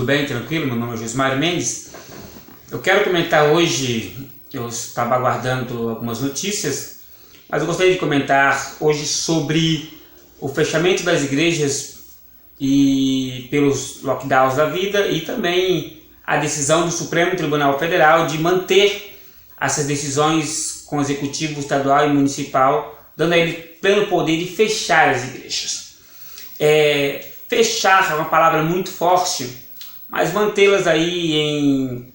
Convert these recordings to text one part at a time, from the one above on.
tudo bem, tranquilo? Meu nome é Josmar Mendes. Eu quero comentar hoje, eu estava aguardando algumas notícias, mas eu gostaria de comentar hoje sobre o fechamento das igrejas e pelos lockdowns da vida e também a decisão do Supremo Tribunal Federal de manter essas decisões com o Executivo Estadual e Municipal, dando a ele pleno poder de fechar as igrejas. Fechar é uma palavra muito forte, mas mantê-las aí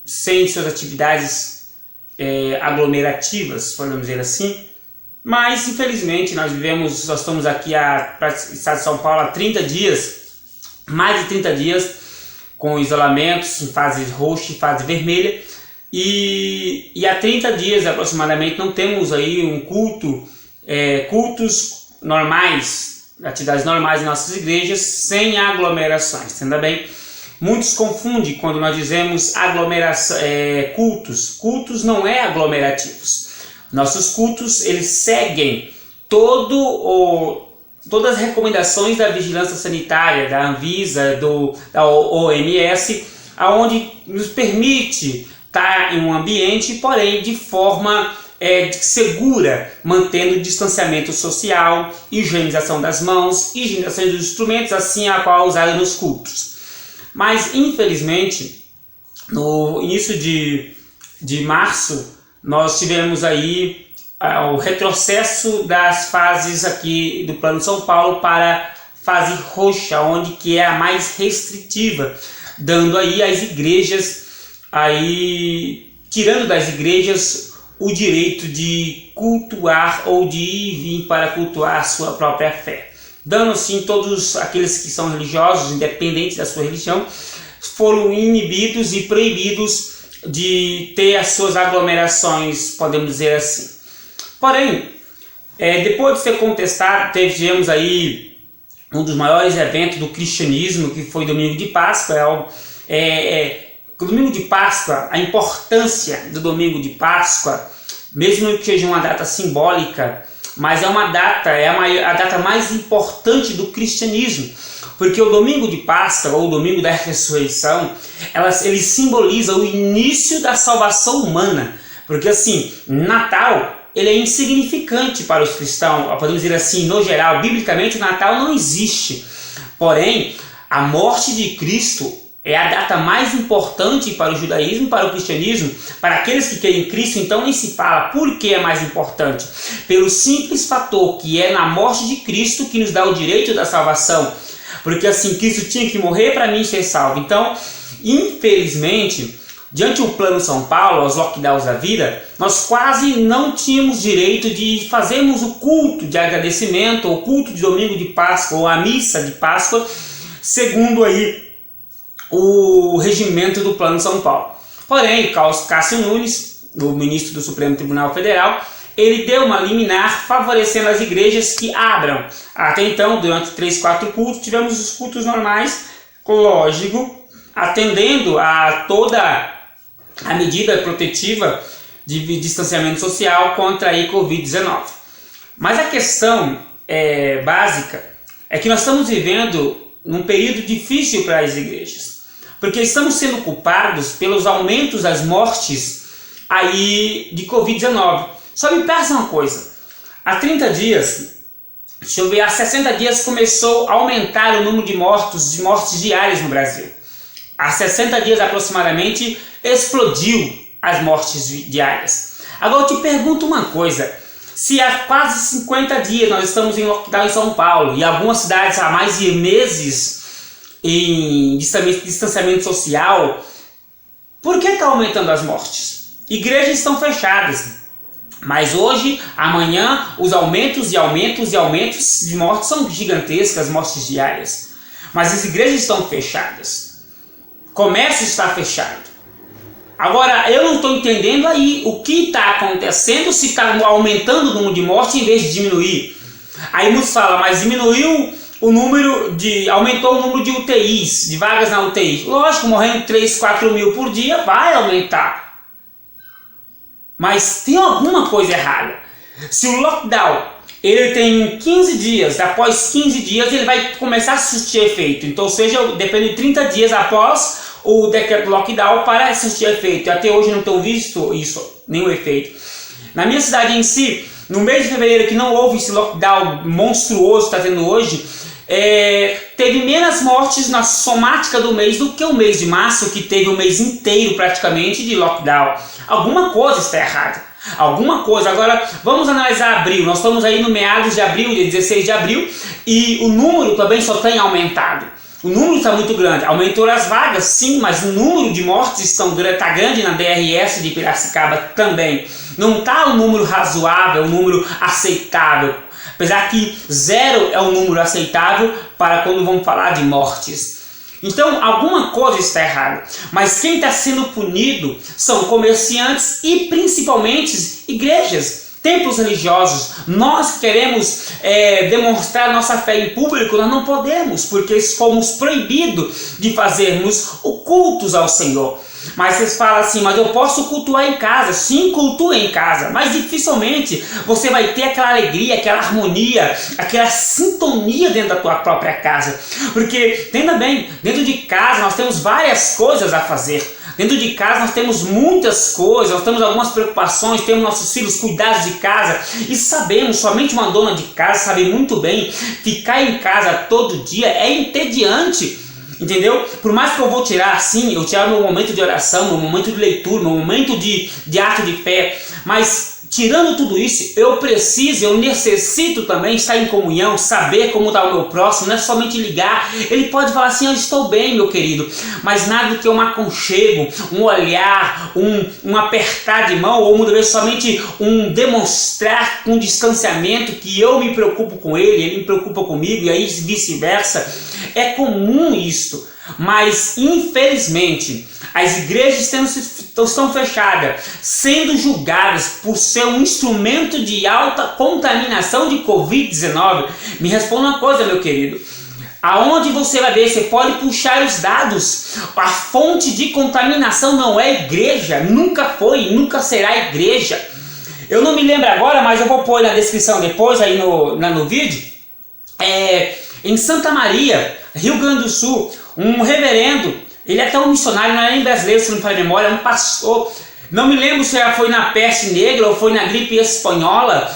sem suas atividades aglomerativas, podemos dizer assim. Mas infelizmente nós estamos aqui para o estado de São Paulo há 30 dias, mais de 30 dias, com isolamentos em fase roxa e fase vermelha, e há 30 dias aproximadamente não temos aí um cultos normais, atividades normais em nossas igrejas, sem aglomerações, entenda bem? Muitos confundem quando nós dizemos aglomeração, cultos não é aglomerativos. Nossos cultos, eles seguem todas as recomendações da vigilância sanitária, da Anvisa, da OMS, aonde nos permite estar em um ambiente, porém de forma segura, mantendo o distanciamento social, higienização das mãos, higienização dos instrumentos, assim a qual usada nos cultos. Mas infelizmente, no início de março, nós tivemos aí o retrocesso das fases aqui do Plano São Paulo para a fase roxa, onde que é a mais restritiva, dando aí às igrejas, tirando das igrejas o direito de cultuar ou de ir e vir para cultuar a sua própria fé. Dando assim, todos aqueles que são religiosos, independentes da sua religião, foram inibidos e proibidos de ter as suas aglomerações, podemos dizer assim. Porém, depois de ser contestado, tivemos aí um dos maiores eventos do cristianismo, que foi o Domingo de Páscoa. O Domingo de Páscoa, a importância do Domingo de Páscoa, mesmo que seja uma data simbólica, mas a data mais importante do cristianismo, porque o Domingo de Páscoa, ou o Domingo da Ressurreição, ele simboliza o início da salvação humana, porque assim, Natal, ele é insignificante para os cristãos, podemos dizer assim, no geral, biblicamente o Natal não existe, porém, a morte de Cristo é a data mais importante para o judaísmo, para o cristianismo, para aqueles que querem Cristo, então nem se fala. Por que é mais importante? Pelo simples fator que é na morte de Cristo que nos dá o direito da salvação. Porque assim, Cristo tinha que morrer para mim ser salvo. Então, infelizmente, diante do Plano São Paulo, aos lockdowns da vida, nós quase não tínhamos direito de fazermos o culto de agradecimento, ou o culto de Domingo de Páscoa, ou a missa de Páscoa, segundo aí o regimento do Plano São Paulo. Porém, Cássio Nunes, o ministro do Supremo Tribunal Federal, ele deu uma liminar favorecendo as igrejas que abram. Até então, durante 3, 4 cultos, tivemos os cultos normais, lógico, atendendo a toda a medida protetiva de distanciamento social contra a Covid-19. Mas a questão básica é que nós estamos vivendo num período difícil para as igrejas, porque estamos sendo culpados pelos aumentos das mortes aí de Covid-19. Só me peça uma coisa, há 30 dias, há 60 dias começou a aumentar o número de mortes diárias no Brasil. Há 60 dias aproximadamente explodiu as mortes diárias. Agora eu te pergunto uma coisa, se há quase 50 dias nós estamos em lockdown em São Paulo e algumas cidades há mais de meses em distanciamento social, por que está aumentando as mortes? Igrejas estão fechadas, mas hoje, amanhã, os aumentos de mortes são gigantescas, mortes diárias. Mas as igrejas estão fechadas, o comércio está fechado. Agora, eu não estou entendendo aí o que está acontecendo, se está aumentando o número de mortes em vez de diminuir. Aí muitos falam, mas aumentou o número de UTIs, de vagas na UTI. Lógico, morrendo 3, 4 mil por dia, vai aumentar. Mas tem alguma coisa errada. Se o lockdown ele tem 15 dias, após 15 dias ele vai começar a surtir efeito. Então, ou seja, depende de 30 dias após o decreto lockdown para surtir efeito. Até hoje não tenho visto isso, nenhum efeito. Na minha cidade em si, no mês de fevereiro, que não houve esse lockdown monstruoso que está tendo hoje, teve menos mortes na somática do mês do que o mês de março, que teve o mês inteiro praticamente de lockdown. Alguma coisa está errada. Alguma coisa. Agora vamos analisar abril. Nós estamos aí no meados de abril, dia 16 de abril, e o número também só tem aumentado. O número está muito grande. Aumentou as vagas, sim, mas o número de mortes está grande na DRS de Piracicaba também. Não está um número razoável, um número aceitável. Apesar que 0 é um número aceitável para quando vamos falar de mortes. Então, alguma coisa está errada. Mas quem está sendo punido são comerciantes e principalmente igrejas, templos religiosos. Nós queremos demonstrar nossa fé em público, nós não podemos, porque fomos proibidos de fazermos o cultos ao Senhor. Mas vocês falam assim, mas eu posso cultuar em casa. Sim, cultue em casa, mas dificilmente você vai ter aquela alegria, aquela harmonia, aquela sintonia dentro da tua própria casa. Porque, entenda bem, dentro de casa nós temos várias coisas a fazer. Dentro de casa nós temos muitas coisas, nós temos algumas preocupações, temos nossos filhos, cuidados de casa, e sabemos, somente uma dona de casa sabe muito bem, ficar em casa todo dia é entediante. Entendeu? Por mais que eu vou tirar, sim, eu tiro meu momento de oração, meu momento de leitura, meu momento de ato de fé, mas tirando tudo isso, eu necessito também estar em comunhão, saber como está o meu próximo, não é somente ligar. Ele pode falar assim, eu estou bem, meu querido, mas nada do que um aconchego, um olhar, um apertar de mão, ou muitas vezes somente um demonstrar com distanciamento que eu me preocupo com ele me preocupa comigo, e aí vice-versa. É comum isto, mas infelizmente as igrejas estão fechadas, sendo julgadas por ser um instrumento de alta contaminação de Covid-19. Me responda uma coisa, meu querido. Aonde você vai ver, você pode puxar os dados. A fonte de contaminação não é igreja, nunca foi, nunca será igreja. Eu não me lembro agora, mas eu vou pôr na descrição depois, aí no vídeo. Em Santa Maria, Rio Grande do Sul, um reverendo, ele é até um missionário, não é nem brasileiro, se não me falha a memória, é um pastor, não me lembro se foi na peste negra ou foi na gripe espanhola.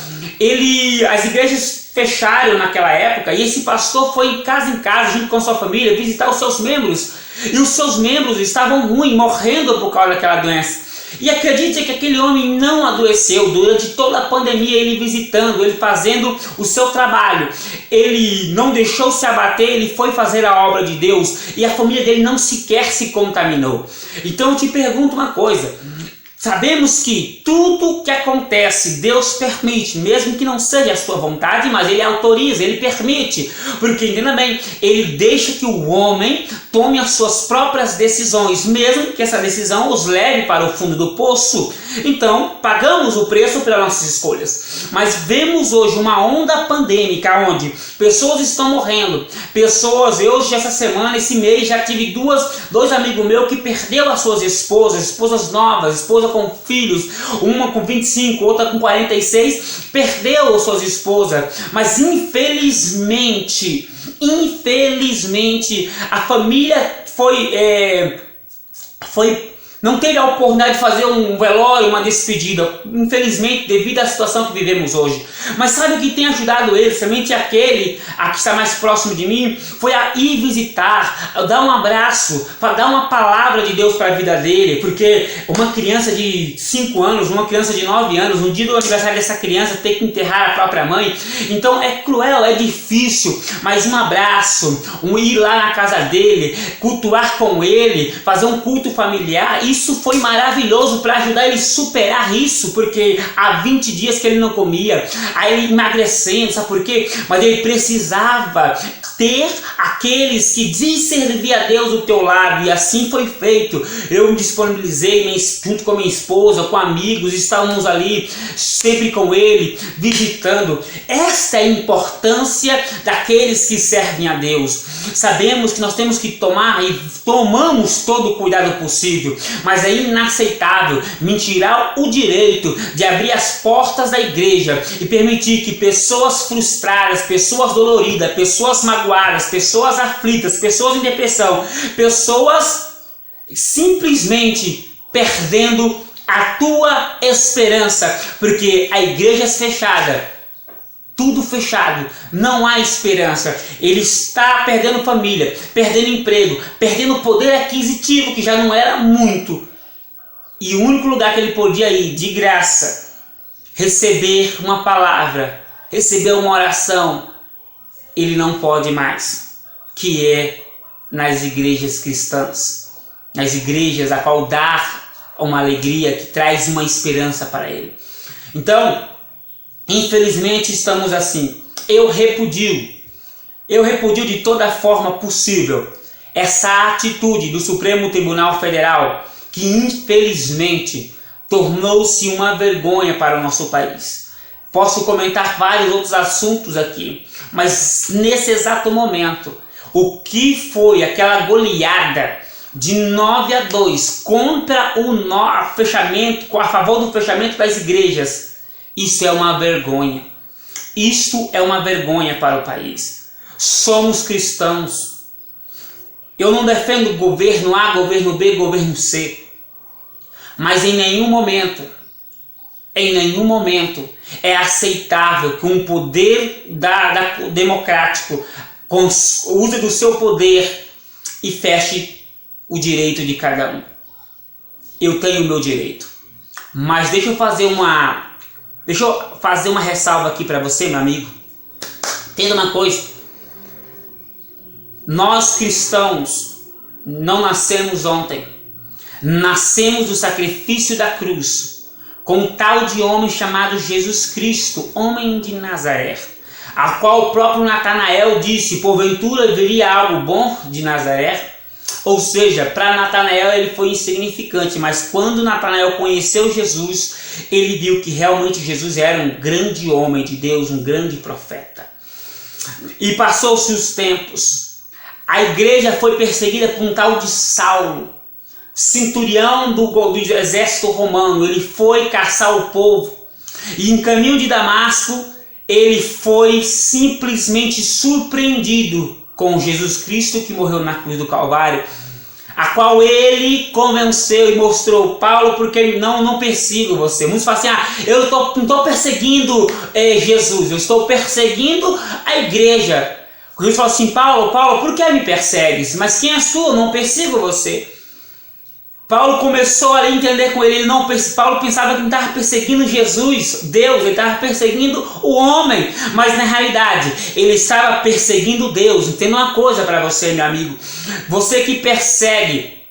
As igrejas fecharam naquela época, e esse pastor foi em casa, junto com a sua família, visitar os seus membros, e os seus membros estavam ruins, morrendo por causa daquela doença. E acredite que aquele homem não adoeceu durante toda a pandemia, ele visitando, ele fazendo o seu trabalho. Ele não deixou se abater, ele foi fazer a obra de Deus, e a família dele não sequer se contaminou. Então eu te pergunto uma coisa. Sabemos que tudo que acontece, Deus permite, mesmo que não seja a sua vontade, mas Ele autoriza, Ele permite, porque, entenda bem, Ele deixa que o homem tome as suas próprias decisões, mesmo que essa decisão os leve para o fundo do poço. Então, pagamos o preço pelas nossas escolhas, mas vemos hoje uma onda pandêmica, onde pessoas estão morrendo, hoje, essa semana, esse mês, já tive dois amigos meus que perdeu as suas esposas novas, esposa com filhos, uma com 25, outra com 46, perdeu suas esposas, mas infelizmente, a família não teve a oportunidade de fazer um velório, uma despedida, infelizmente, devido à situação que vivemos hoje. Mas sabe o que tem ajudado ele? Somente aquele a que está mais próximo de mim, foi a ir visitar, a dar um abraço, para dar uma palavra de Deus para a vida dele, porque uma criança de 5 anos, uma criança de 9 anos, no dia do aniversário dessa criança, ter que enterrar a própria mãe, então é cruel, é difícil, mas um abraço, ir lá na casa dele, cultuar com ele, fazer um culto familiar, isso foi maravilhoso para ajudar ele a superar isso, porque há 20 dias que ele não comia, aí ele emagrecendo, sabe por quê? Mas ele precisava ter aqueles que dizem servir a Deus do teu lado, e assim foi feito. Eu me disponibilizei junto com a minha esposa, com amigos, estávamos ali sempre com ele, visitando. Esta é a importância daqueles que servem a Deus. Sabemos que nós temos que tomar e tomamos todo o cuidado possível, mas é inaceitável me tirar o direito de abrir as portas da igreja e permitir que pessoas frustradas, pessoas doloridas, pessoas magoadas, pessoas aflitas, pessoas em depressão, pessoas simplesmente perdendo a tua esperança, porque a igreja é fechada. Tudo fechado, não há esperança. Ele está perdendo família, perdendo emprego, perdendo poder aquisitivo, que já não era muito. E o único lugar que ele podia ir, de graça, receber uma palavra, receber uma oração, ele não pode mais, que é nas igrejas cristãs, nas igrejas a qual dá uma alegria, que traz uma esperança para ele. Então, infelizmente estamos assim. Eu repudio de toda forma possível essa atitude do Supremo Tribunal Federal, que infelizmente tornou-se uma vergonha para o nosso país. Posso comentar vários outros assuntos aqui, mas nesse exato momento, o que foi aquela goleada de 9-2 contra o fechamento, a favor do fechamento das igrejas, isso é uma vergonha. Isto é uma vergonha para o país. Somos cristãos. Eu não defendo governo A, governo B, governo C. Mas em nenhum momento é aceitável que um poder democrático use do seu poder e feche o direito de cada um. Eu tenho o meu direito. Mas deixa eu fazer uma ressalva aqui para você, meu amigo. Entenda uma coisa. Nós cristãos não nascemos ontem. Nascemos do sacrifício da cruz, com um tal de homem chamado Jesus Cristo, homem de Nazaré, a qual o próprio Natanael disse: porventura viria algo bom de Nazaré? Ou seja, para Natanael ele foi insignificante, mas quando Natanael conheceu Jesus, ele viu que realmente Jesus era um grande homem de Deus, um grande profeta. E passou-se os tempos. A igreja foi perseguida por um tal de Saulo, centurião do exército romano. Ele foi caçar o povo. E em caminho de Damasco, ele foi simplesmente surpreendido com Jesus Cristo, que morreu na cruz do Calvário, a qual ele convenceu e mostrou: Paulo, porque não persigo você. Muitos falam assim: eu não estou perseguindo Jesus, eu estou perseguindo a igreja. Jesus falou assim: Paulo, por que me persegues? Mas quem és tu? Eu não persigo você. Paulo começou a entender com ele, Paulo pensava que não estava perseguindo Jesus, Deus, ele estava perseguindo o homem, mas na realidade ele estava perseguindo Deus. Entenda uma coisa para você, meu amigo: você que persegue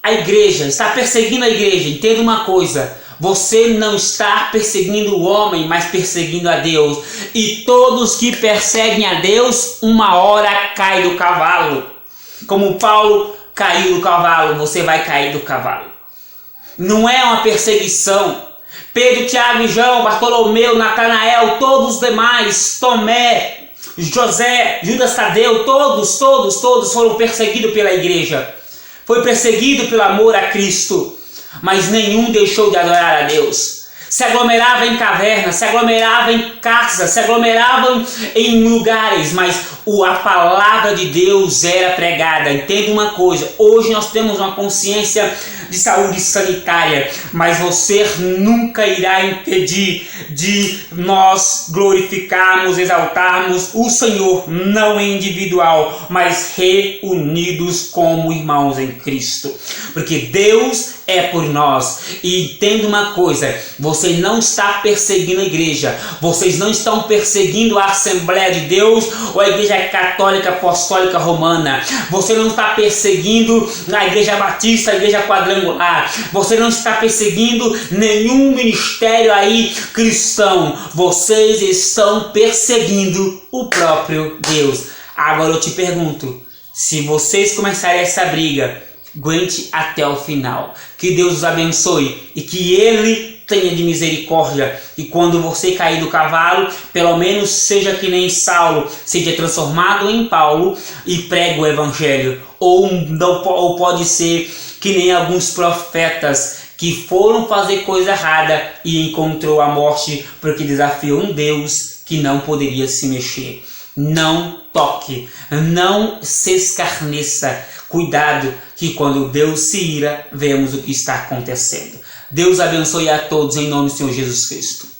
a igreja, está perseguindo a igreja, entenda uma coisa: você não está perseguindo o homem, mas perseguindo a Deus. E todos que perseguem a Deus, uma hora cai do cavalo. Como Paulo caiu do cavalo, você vai cair do cavalo. Não é uma perseguição. Pedro, Tiago e João, Bartolomeu, Natanael, todos os demais, Tomé, José, Judas Tadeu, todos foram perseguidos pela igreja. Foi perseguido pelo amor a Cristo, mas nenhum deixou de adorar a Deus. Se aglomerava em cavernas, se aglomerava em casas, se aglomeravam em lugares, mas a palavra de Deus era pregada. Entenda uma coisa: hoje nós temos uma consciência de saúde sanitária, mas você nunca irá impedir de nós glorificarmos, exaltarmos o Senhor, não individual, mas reunidos como irmãos em Cristo, porque Deus é por nós. E entenda uma coisa: você você não está perseguindo a igreja, vocês não estão perseguindo a Assembleia de Deus ou a Igreja Católica Apostólica Romana, você não está perseguindo a Igreja Batista, a Igreja Quadrangular, você não está perseguindo nenhum ministério aí cristão, vocês estão perseguindo o próprio Deus. Agora eu te pergunto, se vocês começarem essa briga, aguente até o final. Que Deus os abençoe e que Ele tenha de misericórdia. E quando você cair do cavalo, pelo menos seja que nem Saulo, seja transformado em Paulo e pregue o Evangelho. Ou pode ser que nem alguns profetas que foram fazer coisa errada e encontrou a morte porque desafiou um Deus que não poderia se mexer. Não toque, não se escarneça. Cuidado que quando Deus se ira, vemos o que está acontecendo. Deus abençoe a todos em nome do Senhor Jesus Cristo.